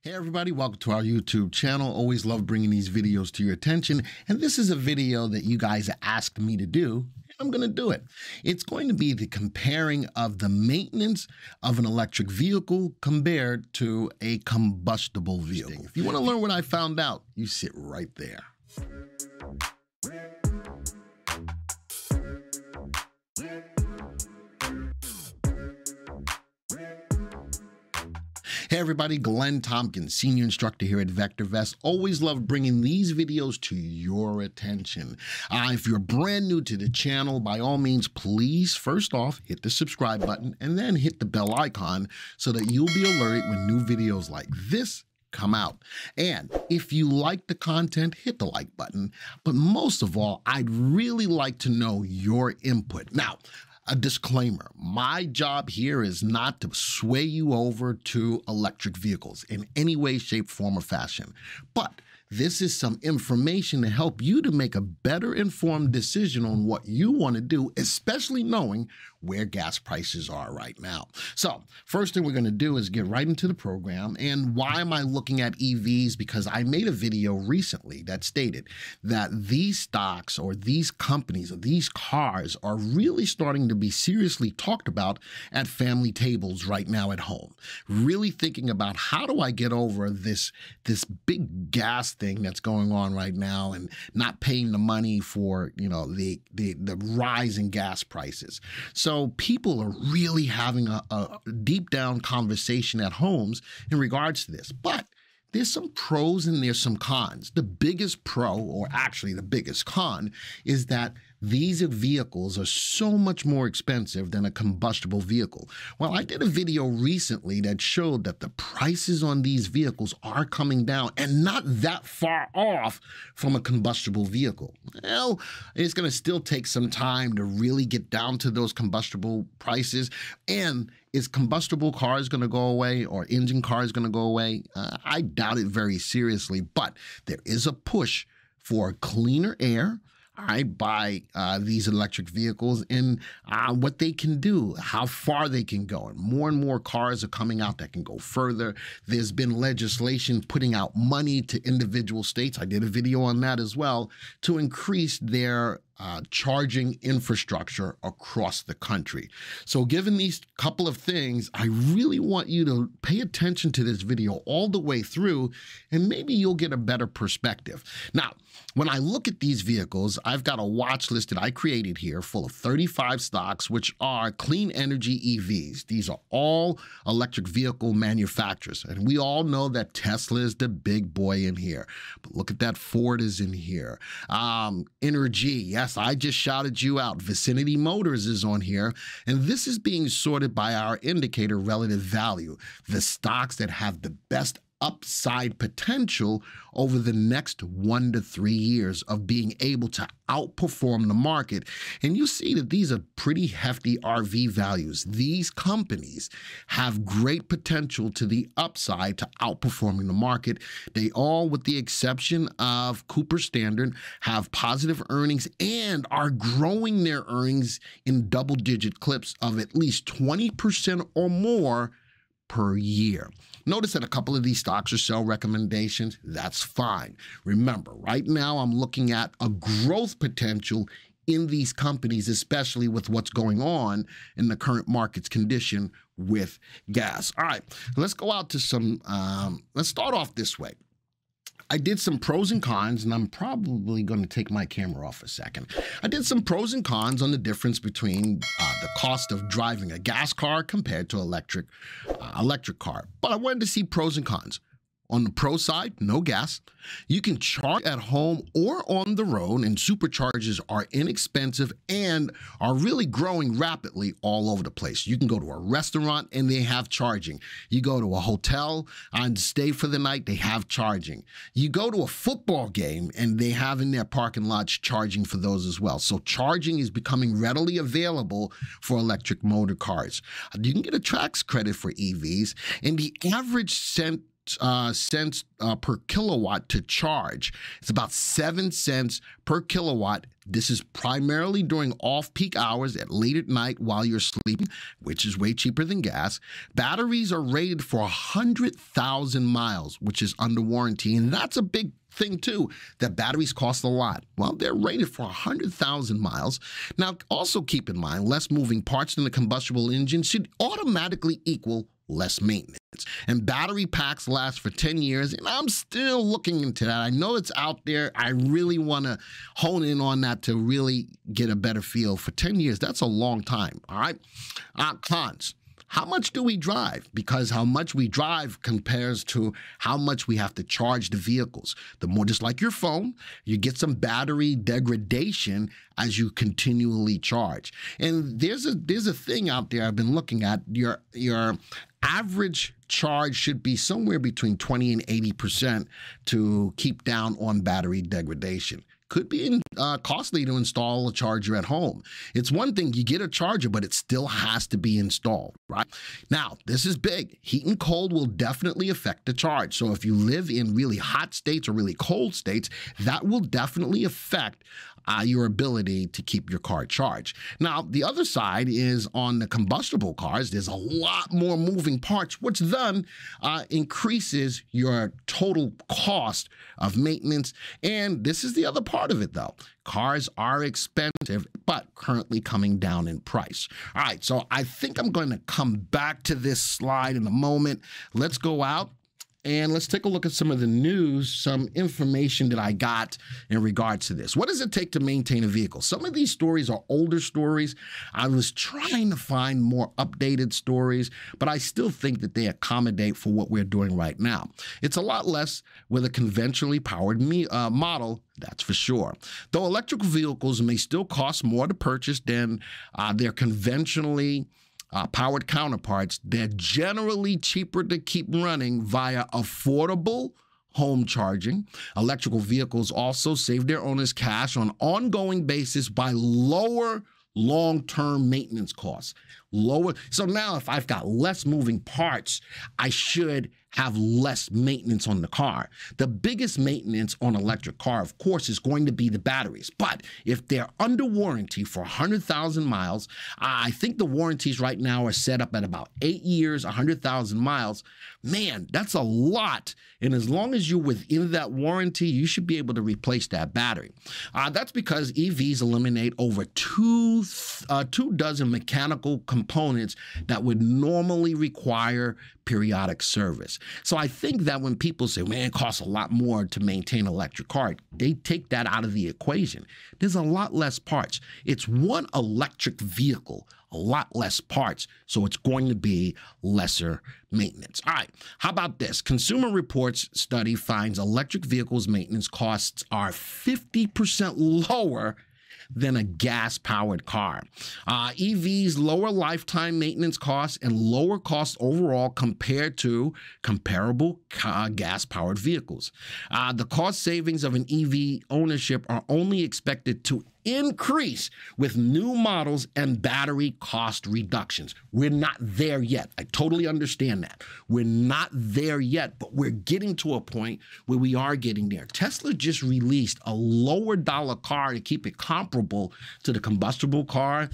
Hey everybody, welcome to our YouTube channel. Always love bringing these videos to your attention. And this is a video that you guys asked me to do. I'm going to do it. It's going to be the comparing of the maintenance of an electric vehicle compared to a combustible vehicle. If you want to learn what I found out, you sit right there. Hey everybody, Glenn Tompkins, Senior Instructor here at VectorVest. Always love bringing these videos to your attention. If you're brand new to the channel, by all means, please, first off, hit the subscribe button and then hit the bell icon so that you'll be alerted when new videos like this come out. And if you like the content, hit the like button. But most of all, I'd really like to know your input. Now, a disclaimer, my job here is not to sway you over to electric vehicles in any way, shape, form, or fashion. But this is some information to help you to make a better informed decision on what you want to do, especially knowing where gas prices are right now. So first thing we're going to do is get right into the program. And why am I looking at EVs? Because I made a video recently that stated that these stocks or these companies or these cars are really starting to be seriously talked about at family tables right now at home. Really thinking about how do I get over this big gas thing that's going on right now and not paying the money for, you know, the rise in gas prices. So people are really having a deep down conversation at homes in regards to this. But there's some pros and there's some cons. The biggest pro, or actually the biggest con, is that these vehicles are so much more expensive than a combustible vehicle. Well, I did a video recently that showed that the prices on these vehicles are coming down and not that far off from a combustible vehicle. Well, it's going to still take some time to really get down to those combustible prices. And is combustible cars going to go away or engine cars going to go away? I doubt it very seriously, but there is a push for cleaner air, all right, by these electric vehicles and what they can do, how far they can go. And more cars are coming out that can go further. There's been legislation putting out money to individual states. I did a video on that as well, to increase their charging infrastructure across the country. So given these couple of things, I really want you to pay attention to this video all the way through, and maybe you'll get a better perspective. Now, when I look at these vehicles, I've got a watch list that I created here full of 35 stocks, which are clean energy EVs. These are all electric vehicle manufacturers. And we all know that Tesla is the big boy in here. But look at that, Ford is in here. Energy, yes, I just shouted you out. Vicinity Motors is on here. And this is being sorted by our indicator relative value, the stocks that have the best upside potential over the next 1 to 3 years of being able to outperform the market. And you see that these are pretty hefty RV values. These companies have great potential to the upside to outperforming the market. They all, with the exception of Cooper Standard, have positive earnings and are growing their earnings in double-digit clips of at least 20% or more per year. Notice that a couple of these stocks are sell recommendations. That's fine. Remember, right now I'm looking at a growth potential in these companies, especially with what's going on in the current market's condition with gas. All right, let's go out to some, let's start off this way. I did some pros and cons, and I'm probably going to take my camera off a second. I did some pros and cons on the difference between the cost of driving a gas car compared to electric car. But I wanted to see pros and cons. On the pro side, no gas. You can charge at home or on the road, and superchargers are inexpensive and are really growing rapidly all over the place. You can go to a restaurant and they have charging. You go to a hotel and stay for the night, they have charging. You go to a football game and they have in their parking lots charging for those as well. So charging is becoming readily available for electric motor cars. You can get a tax credit for EVs, and the average cent cents per kilowatt to charge. It's about 7 cents per kilowatt. This is primarily during off-peak hours at late at night while you're sleeping, which is way cheaper than gas. Batteries are rated for 100,000 miles, which is under warranty, and that's a big thing too, that batteries cost a lot. Well, they're rated for 100,000 miles. Now, also keep in mind, less moving parts than the combustible engine should automatically equal less maintenance. And battery packs last for 10 years, and I'm still looking into that. I know it's out there. I really want to hone in on that to really get a better feel. For 10 years, that's a long time, all right? Cons. How much do we drive? Because how much we drive compares to how much we have to charge the vehicles. The more, just like your phone, you get some battery degradation as you continually charge. And there's a thing out there I've been looking at. Your average charge should be somewhere between 20 and 80% to keep down on battery degradation. Could be costly to install a charger at home. It's one thing, you get a charger, but it still has to be installed, right? Now, this is big. Heat and cold will definitely affect the charge. So if you live in really hot states or really cold states, that will definitely affect your ability to keep your car charged. Now, the other side is on the combustible cars, there's a lot more moving parts, which then increases your total cost of maintenance. And this is the other part of it, though. Cars are expensive, but currently coming down in price. All right, so I think I'm going to come back to this slide in a moment. Let's go out and let's take a look at some of the news, some information that I got in regards to this. What does it take to maintain a vehicle? Some of these stories are older stories. I was trying to find more updated stories, but I still think that they accommodate for what we're doing right now. It's a lot less with a conventionally powered model, that's for sure. Though electrical vehicles may still cost more to purchase than their conventionally powered counterparts, they're generally cheaper to keep running via affordable home charging. Electrical vehicles also save their owners cash on an ongoing basis by lower long-term maintenance costs. So now if I've got less moving parts, I should have less maintenance on the car. The biggest maintenance on an electric car, of course, is going to be the batteries. But if they're under warranty for 100,000 miles, I think the warranties right now are set up at about 8 years, 100,000 miles. Man, that's a lot. And as long as you're within that warranty, you should be able to replace that battery. That's because EVs eliminate over two dozen mechanical components that would normally require periodic service. So I think that when people say, man, it costs a lot more to maintain an electric car, they take that out of the equation. There's a lot less parts. It's one electric vehicle, a lot less parts, so it's going to be lesser maintenance. All right, how about this? Consumer Reports study finds electric vehicles maintenance costs are 50% lower than a gas-powered car. EVs lower lifetime maintenance costs and lower costs overall compared to comparable gas-powered vehicles. The cost savings of an EV ownership are only expected to increase with new models and battery cost reductions. We're not there yet. I totally understand that. We're not there yet, but we're getting to a point where we are getting there. Tesla just released a lower dollar car to keep it comparable to the combustible car.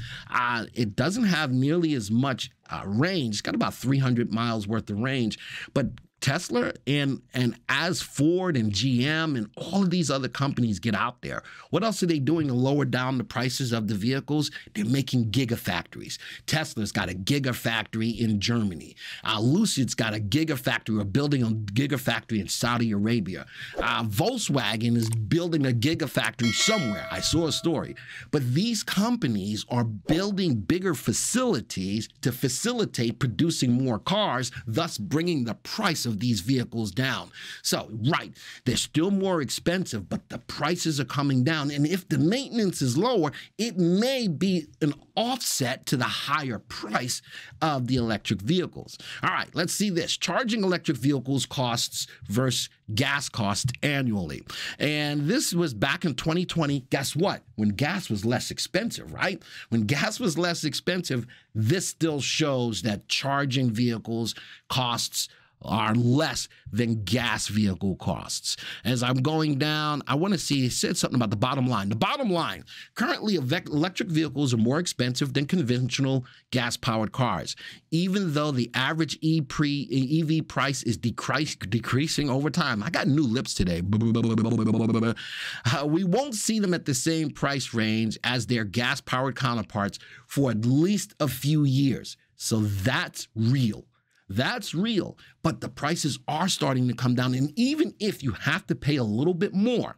It doesn't have nearly as much range. It's got about 300 miles worth of range, but Tesla and as Ford and GM and all of these other companies get out there, what else are they doing to lower down the prices of the vehicles? They're making gigafactories. Tesla's got a gigafactory in Germany. Lucid's got a gigafactory, or building a gigafactory in Saudi Arabia. Volkswagen is building a gigafactory somewhere. I saw a story. But these companies are building bigger facilities to facilitate producing more cars, thus bringing the price of these vehicles down. So, right, they're still more expensive, but the prices are coming down. And if the maintenance is lower, it may be an offset to the higher price of the electric vehicles. All right, let's see this. Charging electric vehicles costs versus gas costs annually. And this was back in 2020. Guess what? When gas was less expensive, right? When gas was less expensive, this still shows that charging vehicles costs are less than gas vehicle costs. As I'm going down, I want to see, it said something about the bottom line. The bottom line, currently electric vehicles are more expensive than conventional gas-powered cars, even though the average EV price is decreasing over time. I got new lips today. We won't see them at the same price range as their gas-powered counterparts for at least a few years. So that's real. That's real, but the prices are starting to come down. And even if you have to pay a little bit more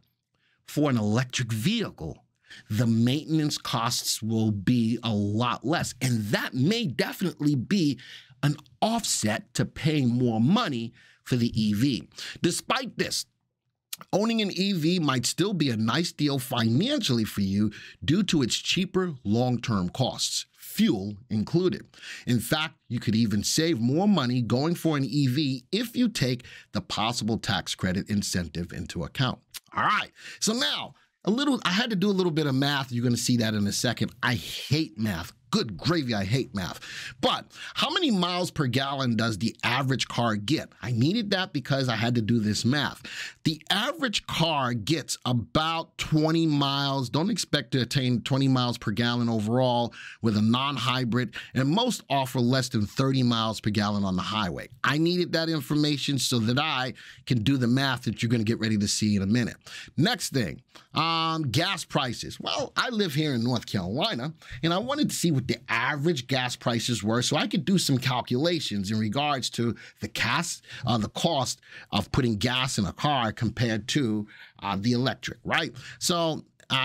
for an electric vehicle, the maintenance costs will be a lot less. And that may definitely be an offset to paying more money for the EV. Despite this, owning an EV might still be a nice deal financially for you due to its cheaper long-term costs, fuel included. In fact, you could even save more money going for an EV if you take the possible tax credit incentive into account. All right, so now I had to do a little bit of math. You're going to see that in a second. I hate math. Good gravy, I hate math. But how many miles per gallon does the average car get? I needed that because I had to do this math. The average car gets about 20 miles. Don't expect to attain 20 miles per gallon overall with a non-hybrid, and most offer less than 30 miles per gallon on the highway. I needed that information so that I can do the math that you're going to get ready to see in a minute. Next thing, gas prices. Well, I live here in North Carolina, and I wanted to see what the average gas prices were so I could do some calculations in regards to the cost of putting gas in a car compared to the electric, right? So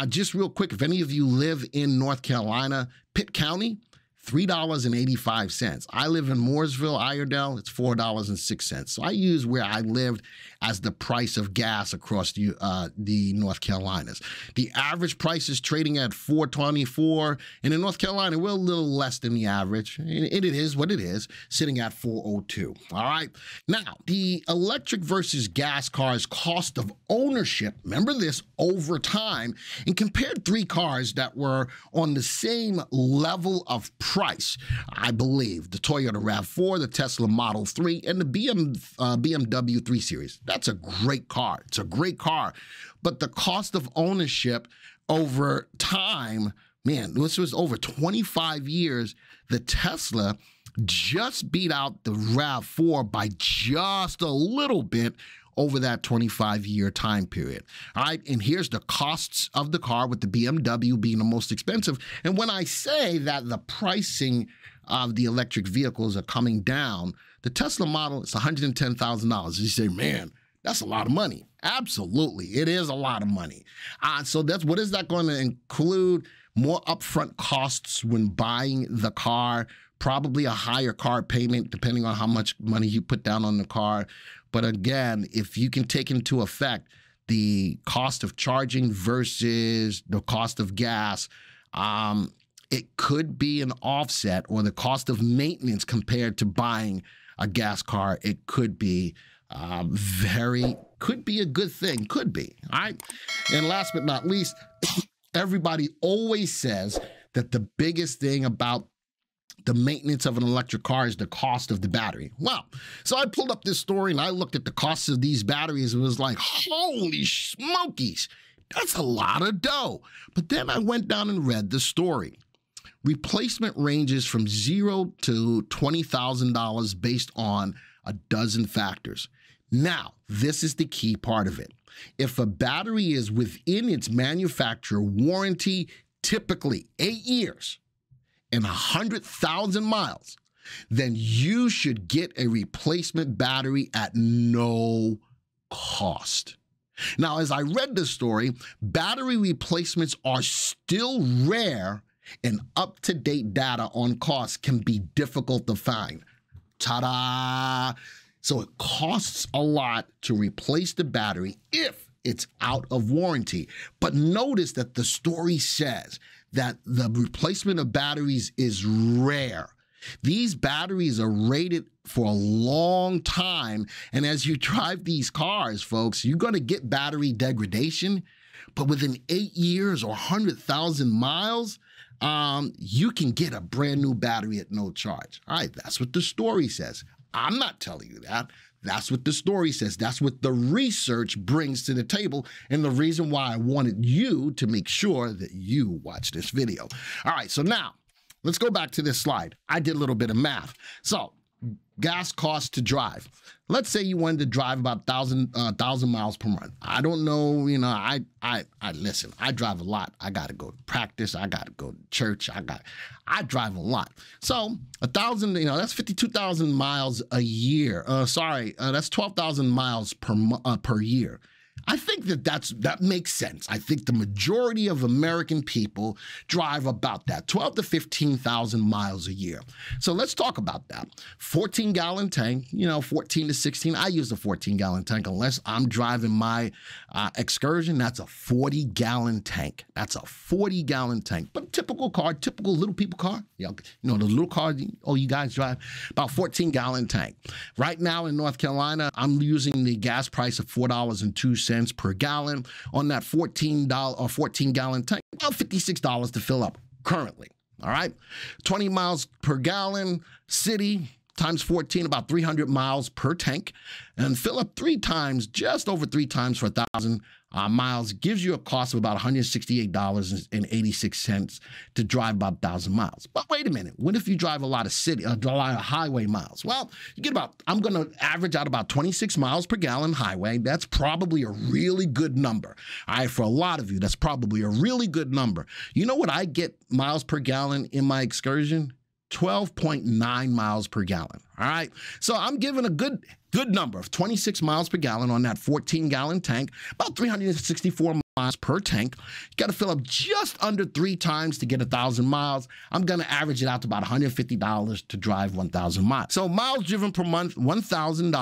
just real quick, if any of you live in North Carolina, Pitt County, $3.85. I live in Mooresville, Iredell, it's $4.06. So I use where I lived as the price of gas across the North Carolinas. The average price is trading at $4.24, and in North Carolina, we're a little less than the average. It is what it is, sitting at $4.02. All right. Now, the electric versus gas cars' cost of ownership, remember this, over time, and compared three cars that were on the same level of price, I believe, the Toyota RAV4, the Tesla Model 3, and the BMW 3 Series. That's a great car. It's a great car. But the cost of ownership over time, man, this was over 25 years, the Tesla just beat out the RAV4 by just a little bit over that 25-year time period. All right, and here's the costs of the car, with the BMW being the most expensive. And when I say that the pricing of the electric vehicles are coming down, the Tesla model is $110,000. You say, man, that's a lot of money. Absolutely, it is a lot of money. So what is that going to include? More upfront costs when buying the car, probably a higher car payment depending on how much money you put down on the car. But again, if you can take into effect the cost of charging versus the cost of gas, it could be an offset, or the cost of maintenance compared to buying a gas car. It could be could be a good thing, could be. All right. And last but not least, everybody always says that the biggest thing about the maintenance of an electric car is the cost of the battery. Well, so I pulled up this story and I looked at the costs of these batteries and was like, holy smokies, that's a lot of dough. But then I went down and read the story. Replacement ranges from $0 to $20,000 based on a dozen factors. Now, this is the key part of it. If a battery is within its manufacturer warranty, typically 8 years, and 100,000 miles, then you should get a replacement battery at no cost. Now, as I read the story, battery replacements are still rare, and up-to-date data on costs can be difficult to find. Ta-da! So it costs a lot to replace the battery if it's out of warranty. But notice that the story says that the replacement of batteries is rare. These batteries are rated for a long time, and as you drive these cars, folks, you're going to get battery degradation, but within 8 years or 100,000 miles, you can get a brand new battery at no charge. All right, that's what the story says. I'm not telling you that. That's what the story says. That's what the research brings to the table, and the reason why I wanted you to make sure that you watch this video. All right, so now let's go back to this slide. I did a little bit of math. So gas cost to drive. Let's say you wanted to drive about 1,000 miles per month. I don't know, you know, I listen, I drive a lot. I got to go to practice. I got to go to church. I drive a lot. So 1,000, you know, that's 52,000 miles a year. That's 12,000 miles per year. I think that makes sense. I think the majority of American people drive about that, 12 to 15,000 miles a year. So let's talk about that. 14-gallon tank, you know, 14 to 16. I use a 14-gallon tank unless I'm driving my excursion. That's a 40-gallon tank. That's a 40-gallon tank. But typical car, typical little people car, you know, the little car, you guys drive, about 14-gallon tank. Right now in North Carolina, I'm using the gas price of $4.02 per gallon on that 14-gallon tank, about $56 to fill up currently. All right, 20 miles per gallon, city times 14, about 300 miles per tank, and fill up just over three times for 1,000 miles gives you a cost of about $168.86 to drive about 1,000 miles. But wait a minute, what if you drive a lot of highway miles? Well, you get I'm going to average out about 26 miles per gallon highway. That's probably a really good number. All right, for a lot of you, that's probably a really good number. You know what I get miles per gallon in my excursion? 12.9 miles per gallon. All right. So I'm giving a good number of 26 miles per gallon on that 14-gallon tank, about 364 miles per tank. You got to fill up just under 3 times to get 1,000 miles. I'm going to average it out to about $150 to drive 1,000 miles. So miles driven per month, 1,000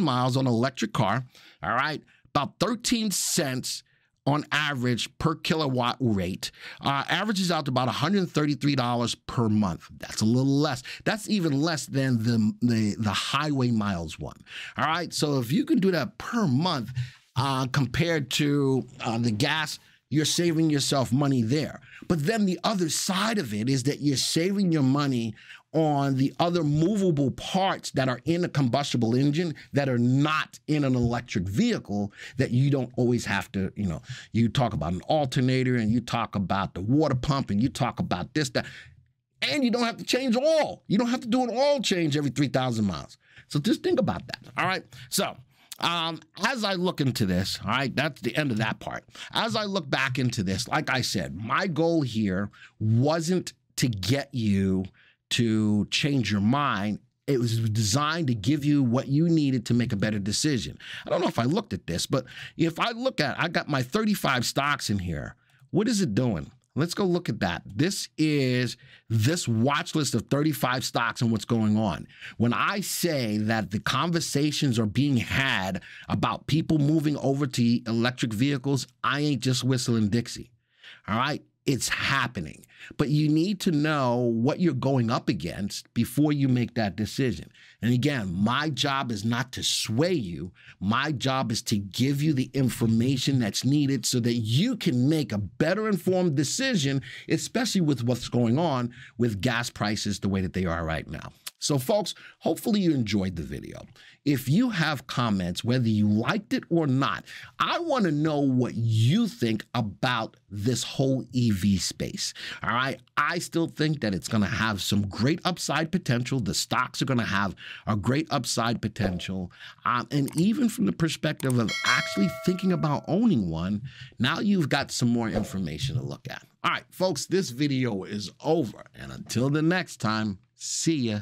miles on an electric car. All right. About 13 cents on average per kilowatt rate, averages out to about $133 per month. That's a little less. That's even less than the highway miles one. All right, so if you can do that per month compared to the gas, you're saving yourself money there. But then the other side of it is that you're saving your money on the other movable parts that are in a combustible engine that are not in an electric vehicle that you don't always have to, you know, you talk about an alternator and you talk about the water pump and you talk about this, that, and you don't have to change oil. You don't have to do an oil change every 3,000 miles. So just think about that. All right. So as I look into this, all right, that's the end of that part. As I look back into this, like I said, my goal here wasn't to get you to change your mind. It was designed to give you what you needed to make a better decision. I don't know if I looked at this, but if I got my 35 stocks in here. What is it doing? Let's go look at that. This is this watch list of 35 stocks and what's going on. When I say that the conversations are being had about people moving over to electric vehicles, I ain't just whistling Dixie. All right? It's happening. But you need to know what you're going up against before you make that decision. And again, my job is not to sway you. My job is to give you the information that's needed so that you can make a better informed decision, especially with what's going on with gas prices the way that they are right now. So folks, hopefully you enjoyed the video. If you have comments, whether you liked it or not, I want to know what you think about this whole EV space. All right. I still think that it's going to have some great upside potential. The stocks are going to have a great upside potential. And even from the perspective of actually thinking about owning one, now you've got some more information to look at. All right, folks, this video is over. And until the next time, see ya.